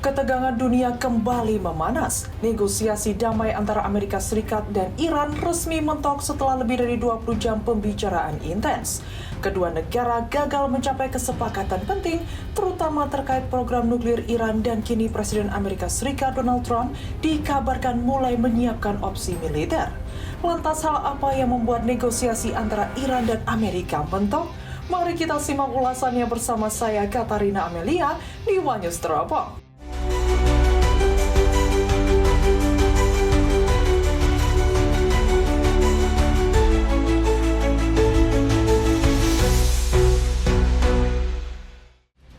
Ketegangan dunia kembali memanas. Negosiasi damai antara Amerika Serikat dan Iran resmi mentok setelah lebih dari 20 jam pembicaraan intens. Kedua negara gagal mencapai kesepakatan penting, terutama terkait program nuklir Iran, dan kini Presiden Amerika Serikat Donald Trump dikabarkan mulai menyiapkan opsi militer. Lantas hal apa yang membuat negosiasi antara Iran dan Amerika mentok? Mari kita simak ulasannya bersama saya, Katarina Amelia, di One News Teropong.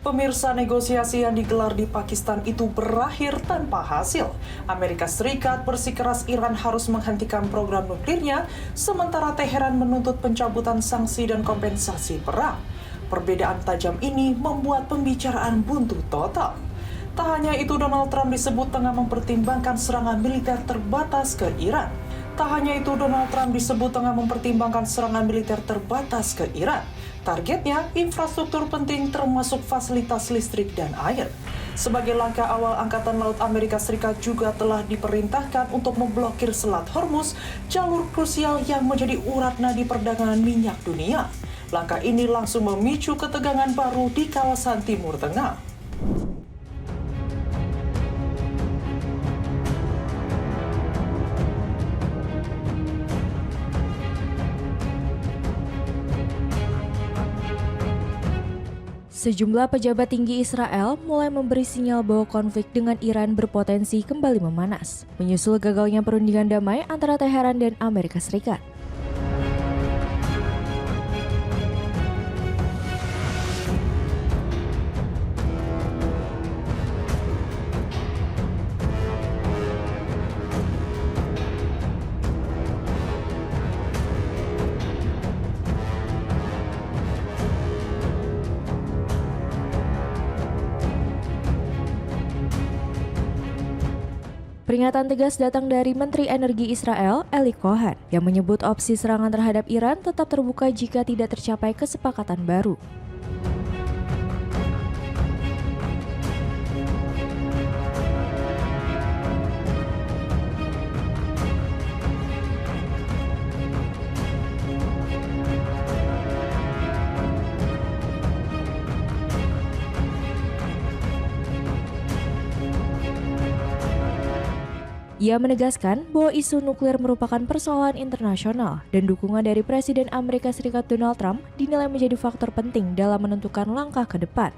Pemirsa, negosiasi yang digelar di Pakistan itu berakhir tanpa hasil. Amerika Serikat bersikeras Iran harus menghentikan program nuklirnya, sementara Teheran menuntut pencabutan sanksi dan kompensasi perang. Perbedaan tajam ini membuat pembicaraan buntu total. Tak hanya itu, Donald Trump disebut tengah mempertimbangkan serangan militer terbatas ke Iran. Targetnya, infrastruktur penting termasuk fasilitas listrik dan air. Sebagai langkah awal, Angkatan Laut Amerika Serikat juga telah diperintahkan untuk memblokir Selat Hormuz, jalur krusial yang menjadi urat nadi perdagangan minyak dunia. Langkah ini langsung memicu ketegangan baru di kawasan Timur Tengah. Sejumlah pejabat tinggi Israel mulai memberi sinyal bahwa konflik dengan Iran berpotensi kembali memanas, menyusul gagalnya perundingan damai antara Teheran dan Amerika Serikat. Peringatan tegas datang dari Menteri Energi Israel, Eli Cohen, yang menyebut opsi serangan terhadap Iran tetap terbuka jika tidak tercapai kesepakatan baru. Ia menegaskan bahwa isu nuklir merupakan persoalan internasional dan dukungan dari Presiden Amerika Serikat Donald Trump dinilai menjadi faktor penting dalam menentukan langkah ke depan.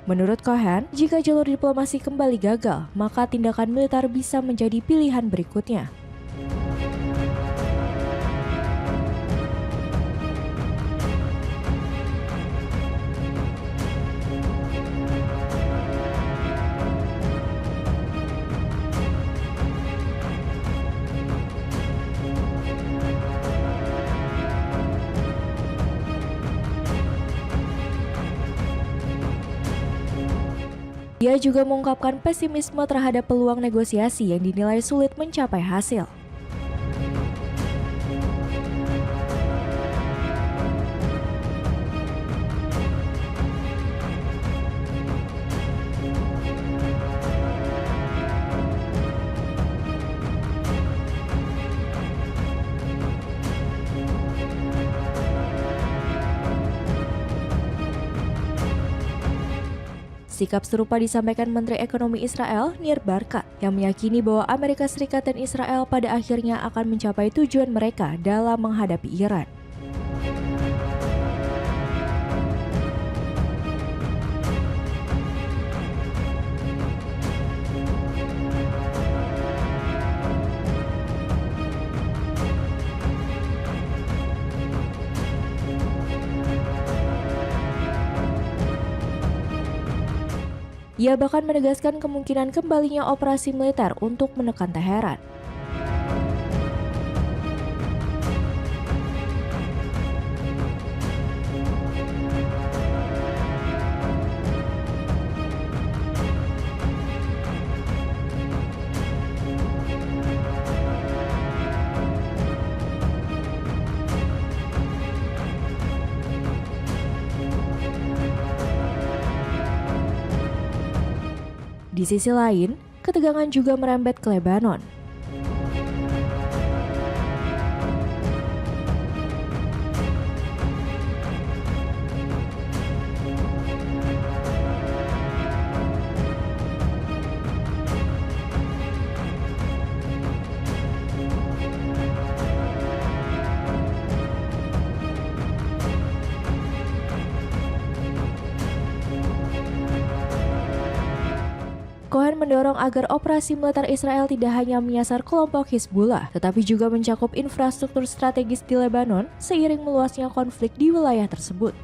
Menurut Cohen, jika jalur diplomasi kembali gagal, maka tindakan militer bisa menjadi pilihan berikutnya. Ia juga mengungkapkan pesimisme terhadap peluang negosiasi yang dinilai sulit mencapai hasil. Sikap serupa disampaikan Menteri Ekonomi Israel, Nir Barkat, yang meyakini bahwa Amerika Serikat dan Israel pada akhirnya akan mencapai tujuan mereka dalam menghadapi Iran. Ia bahkan menegaskan kemungkinan kembalinya operasi militer untuk menekan Teheran. Di sisi lain, ketegangan juga merembet ke Lebanon. Cohen mendorong agar operasi militer Israel tidak hanya menyasar kelompok Hizbullah, tetapi juga mencakup infrastruktur strategis di Lebanon seiring meluasnya konflik di wilayah tersebut.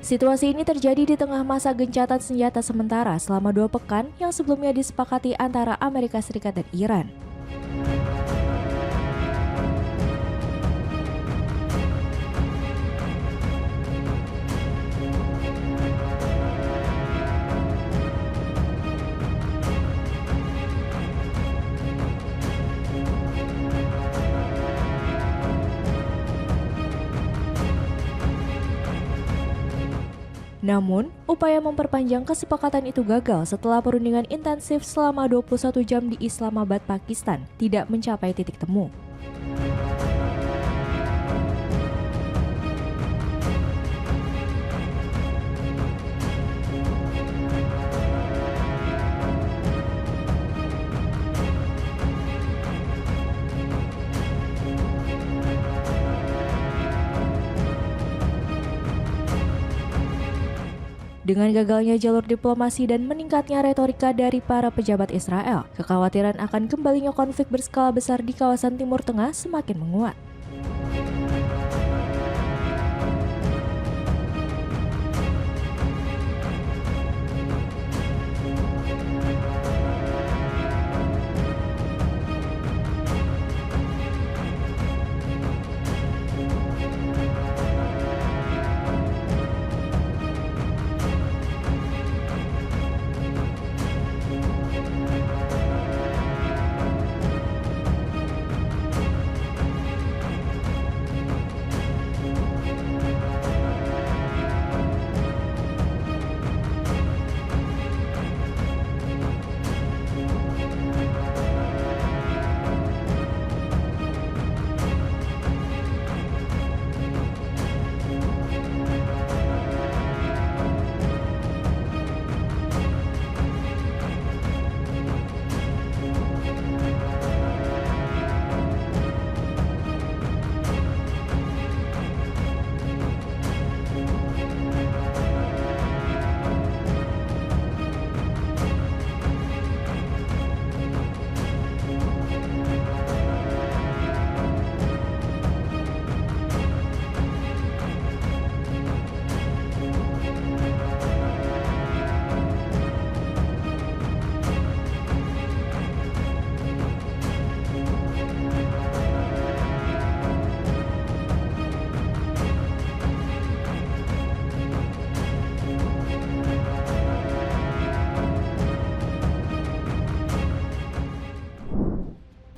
Situasi ini terjadi di tengah masa gencatan senjata sementara selama 2 pekan yang sebelumnya disepakati antara Amerika Serikat dan Iran. Namun, upaya memperpanjang kesepakatan itu gagal setelah perundingan intensif selama 21 jam di Islamabad, Pakistan, tidak mencapai titik temu. Dengan gagalnya jalur diplomasi dan meningkatnya retorika dari para pejabat Israel, kekhawatiran akan kembalinya konflik berskala besar di kawasan Timur Tengah semakin menguat.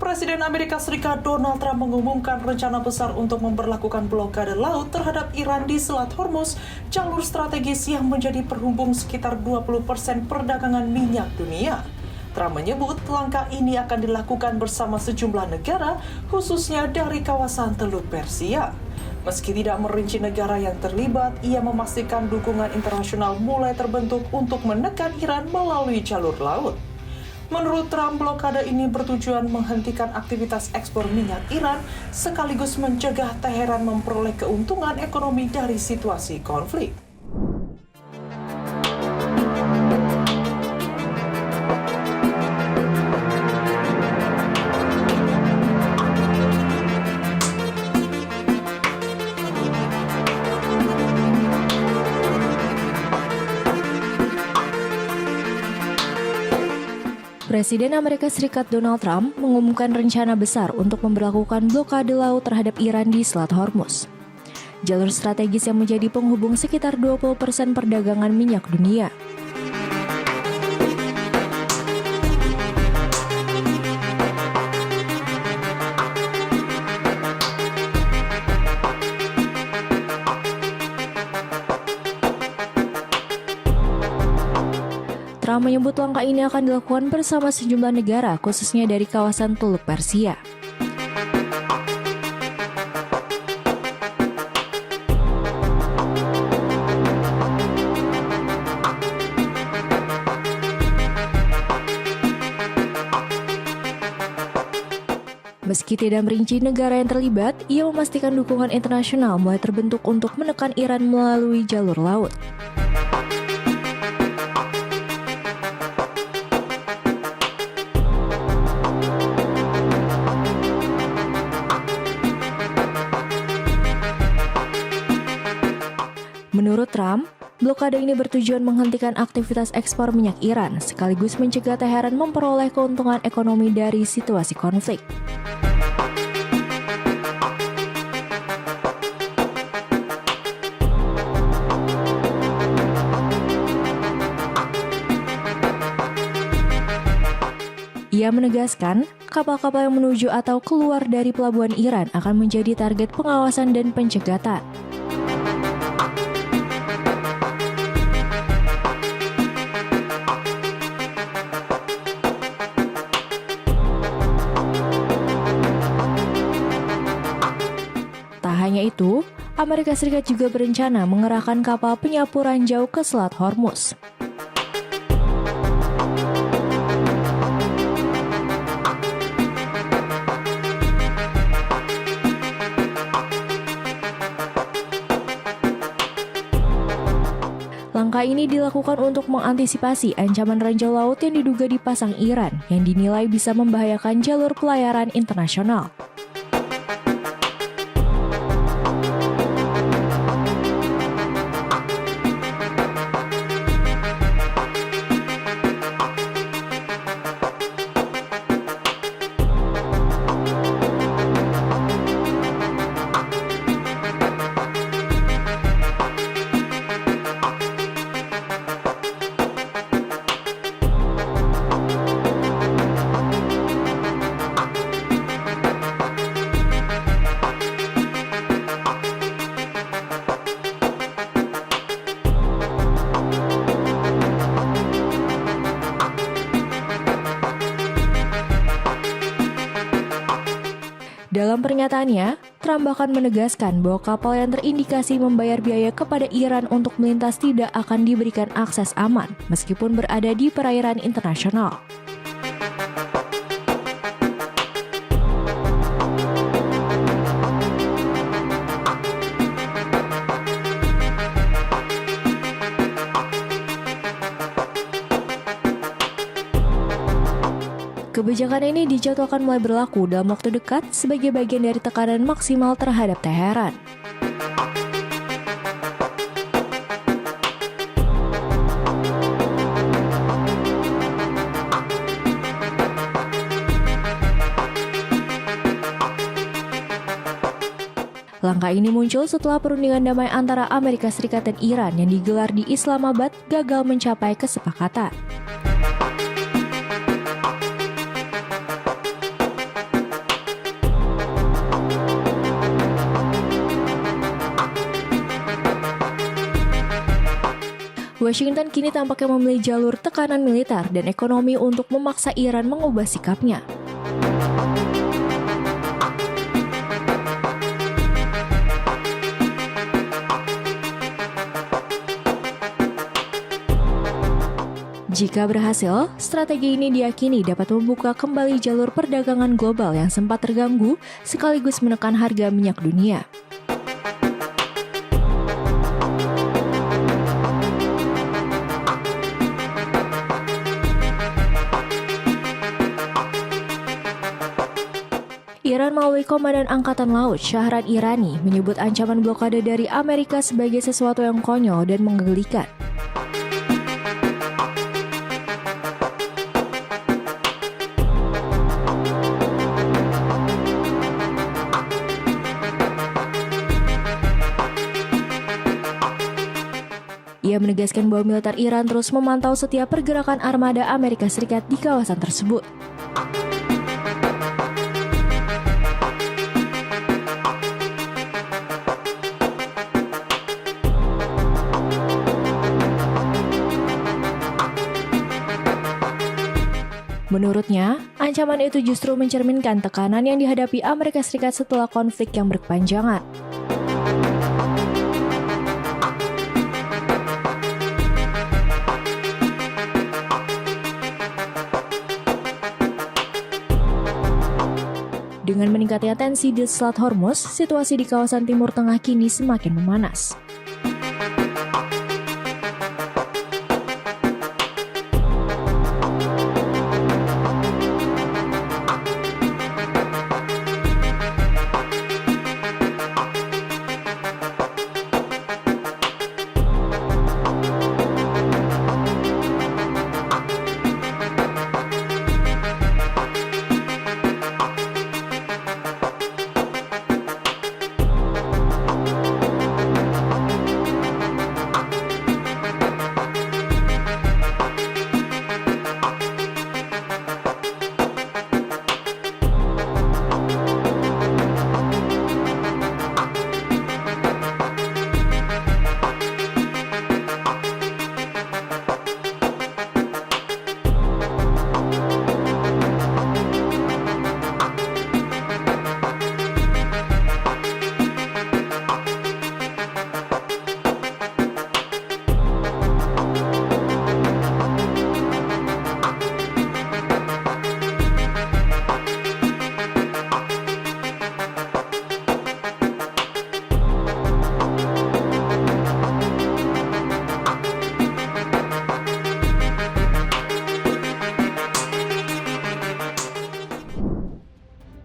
Presiden Amerika Serikat Donald Trump mengumumkan rencana besar untuk memberlakukan blokade laut terhadap Iran di Selat Hormuz, jalur strategis yang menjadi perhubung sekitar 20% perdagangan minyak dunia. Trump menyebut langkah ini akan dilakukan bersama sejumlah negara, khususnya dari kawasan Teluk Persia. Meski tidak merinci negara yang terlibat, ia memastikan dukungan internasional mulai terbentuk untuk menekan Iran melalui jalur laut. Menurut Trump, blokade ini bertujuan menghentikan aktivitas ekspor minyak Iran sekaligus mencegah Teheran memperoleh keuntungan ekonomi dari situasi konflik. Presiden Amerika Serikat Donald Trump mengumumkan rencana besar untuk memberlakukan blokade laut terhadap Iran di Selat Hormuz. jalur strategis yang menjadi penghubung sekitar 20% perdagangan minyak dunia. Trump menyebut langkah ini akan dilakukan bersama sejumlah negara, khususnya dari kawasan Teluk Persia. Meski tidak merinci negara yang terlibat, ia memastikan dukungan internasional mulai terbentuk untuk menekan Iran melalui jalur laut. Menurut Trump, blokade ini bertujuan menghentikan aktivitas ekspor minyak Iran, sekaligus mencegah Teheran memperoleh keuntungan ekonomi dari situasi konflik. Ia menegaskan, kapal-kapal yang menuju atau keluar dari pelabuhan Iran akan menjadi target pengawasan dan pencegatan. Tak hanya itu, Amerika Serikat juga berencana mengerahkan kapal penyapu ranjau ke Selat Hormuz. Langkah ini dilakukan untuk mengantisipasi ancaman ranjau laut yang diduga dipasang Iran, yang dinilai bisa membahayakan jalur pelayaran internasional. Dalam pernyataannya, Trump bahkan menegaskan bahwa kapal yang terindikasi membayar biaya kepada Iran untuk melintas tidak akan diberikan akses aman, meskipun berada di perairan internasional. Kebijakan ini dijadwalkan mulai berlaku dalam waktu dekat sebagai bagian dari tekanan maksimal terhadap Teheran. Langkah ini muncul setelah perundingan damai antara Amerika Serikat dan Iran yang digelar di Islamabad gagal mencapai kesepakatan. Washington kini tampaknya memilih jalur tekanan militer dan ekonomi untuk memaksa Iran mengubah sikapnya. Jika berhasil, strategi ini diyakini dapat membuka kembali jalur perdagangan global yang sempat terganggu, sekaligus menekan harga minyak dunia. Iran melalui Komandan Angkatan Laut Shahram Irani menyebut ancaman blokade dari Amerika sebagai sesuatu yang konyol dan menggelikan. Ia menegaskan bahwa militer Iran terus memantau setiap pergerakan armada Amerika Serikat di kawasan tersebut. Menurutnya, ancaman itu justru mencerminkan tekanan yang dihadapi Amerika Serikat setelah konflik yang berkepanjangan. Dengan meningkatnya tensi di Selat Hormuz, situasi di kawasan Timur Tengah kini semakin memanas.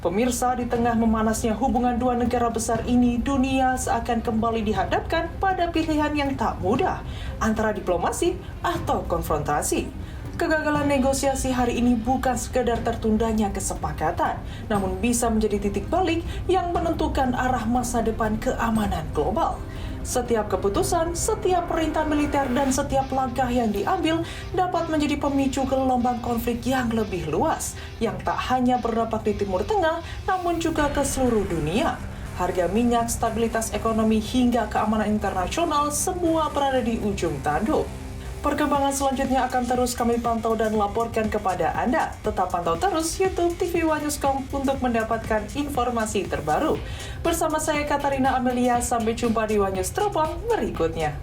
Pemirsa, di tengah memanasnya hubungan dua negara besar ini, dunia seakan kembali dihadapkan pada pilihan yang tak mudah antara diplomasi atau konfrontasi. Kegagalan negosiasi hari ini bukan sekedar tertundanya kesepakatan, namun bisa menjadi titik balik yang menentukan arah masa depan keamanan global. Setiap keputusan, setiap perintah militer, dan setiap langkah yang diambil dapat menjadi pemicu gelombang konflik yang lebih luas, yang tak hanya berdampak di Timur Tengah, namun juga ke seluruh dunia. Harga minyak, stabilitas ekonomi, hingga keamanan internasional semua berada di ujung tanduk. Perkembangan selanjutnya akan terus kami pantau dan laporkan kepada Anda. Tetap pantau terus YouTube TV Wanyuskom untuk mendapatkan informasi terbaru. Bersama saya Katarina Amelia, sampai jumpa di Wanyus Teropong berikutnya.